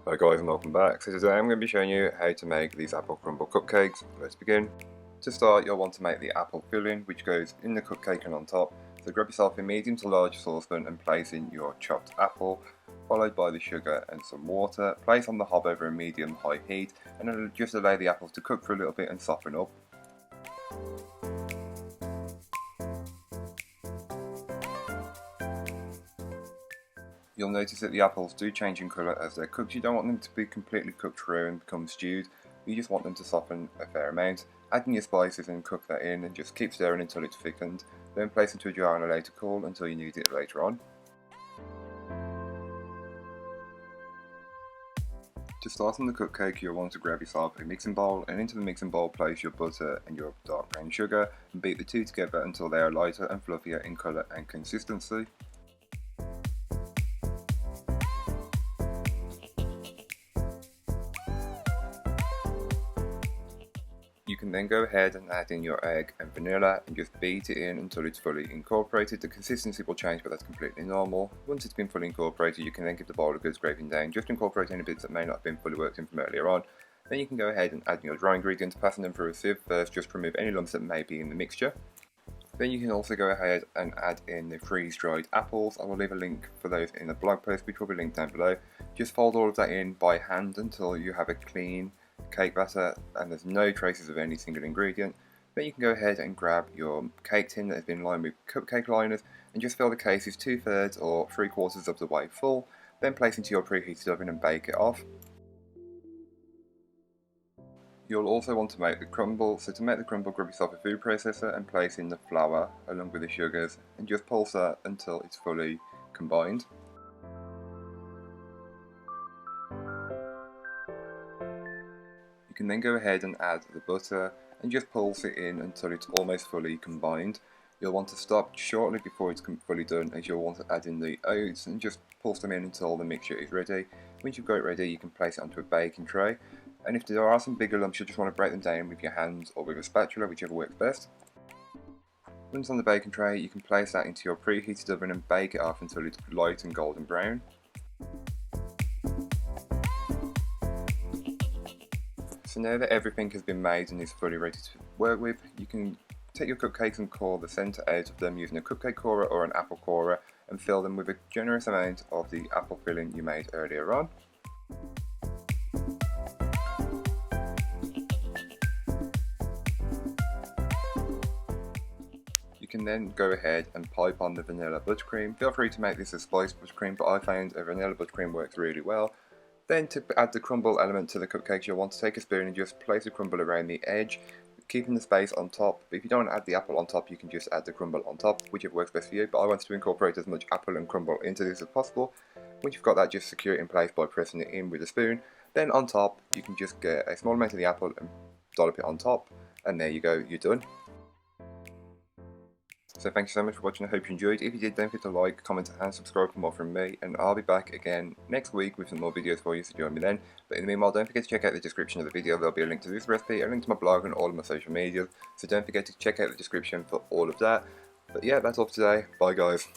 Hi guys and welcome back. So today I'm going to be showing you how to make these apple crumble cupcakes. Let's begin. To start, you'll want to make the apple filling, which goes in the cupcake and on top. So grab yourself a medium to large saucepan and place in your chopped apple, followed by the sugar and some water. Place on the hob over a medium-high heat and then just allow the apples to cook for a little bit and soften up. You'll notice that the apples do change in colour as they're cooked. You don't want them to be completely cooked through and become stewed. You just want them to soften a fair amount. Add in your spices and cook that in and just keep stirring until it's thickened. Then place into a jar and allow to cool until you need it later on. To start on the cupcake, you'll want to grab yourself a mixing bowl, and into the mixing bowl place your butter and your dark brown sugar and beat the two together until they are lighter and fluffier in colour and consistency. You can then go ahead and add in your egg and vanilla and just beat it in until it's fully incorporated. The consistency will change, but that's completely normal. Once it's been fully incorporated, you can then give the bowl a good scraping down, just incorporate any bits that may not have been fully worked in from earlier on. Then you can go ahead and add in your dry ingredients, passing them through a sieve first, just to remove any lumps that may be in the mixture. Then you can also go ahead and add in the freeze-dried apples. I will leave a link for those in the blog post, which will be linked down below. Just fold all of that in by hand until you have a clean cake batter and there's no traces of any single ingredient. Then you can go ahead and grab your cake tin that has been lined with cupcake liners and just fill the cases 2/3 or 3/4 of the way full. Then place into your preheated oven and bake it off. You'll also want to make the crumble, so to make the crumble, grab yourself a food processor and place in the flour along with the sugars and just pulse that until it's fully combined. You can then go ahead and add the butter and just pulse it in until it's almost fully combined. You'll want to stop shortly before it's fully done, as you'll want to add in the oats and just pulse them in until the mixture is ready. Once you've got it ready, you can place it onto a baking tray, and if there are some bigger lumps, you'll just want to break them down with your hands or with a spatula, whichever works best. Once on the baking tray, you can place that into your preheated oven and bake it off until it's light and golden brown. So now that everything has been made and is fully ready to work with, you can take your cupcakes and core the centre out of them using a cupcake corer or an apple corer and fill them with a generous amount of the apple filling you made earlier on. You can then go ahead and pipe on the vanilla buttercream. Feel free to make this a spiced buttercream, but I found a vanilla buttercream works really well. Then to add the crumble element to the cupcakes, you'll want to take a spoon and just place the crumble around the edge, keeping the space on top. But if you don't want to add the apple on top, you can just add the crumble on top, whichever works best for you. But I wanted to incorporate as much apple and crumble into this as possible. Once you've got that, just secure it in place by pressing it in with a spoon. Then on top, you can just get a small amount of the apple and dollop it on top. And there you go, you're done. So thank you so much for watching. I hope you enjoyed. If you did, don't forget to like, comment and subscribe for more from me, and I'll be back again next week with some more videos for you, so join me then. But in the meanwhile, don't forget to check out the description of the video. There'll be a link to this recipe, a link to my blog and all of my social media, so don't forget to check out the description for all of that. But yeah, that's all for today. Bye guys.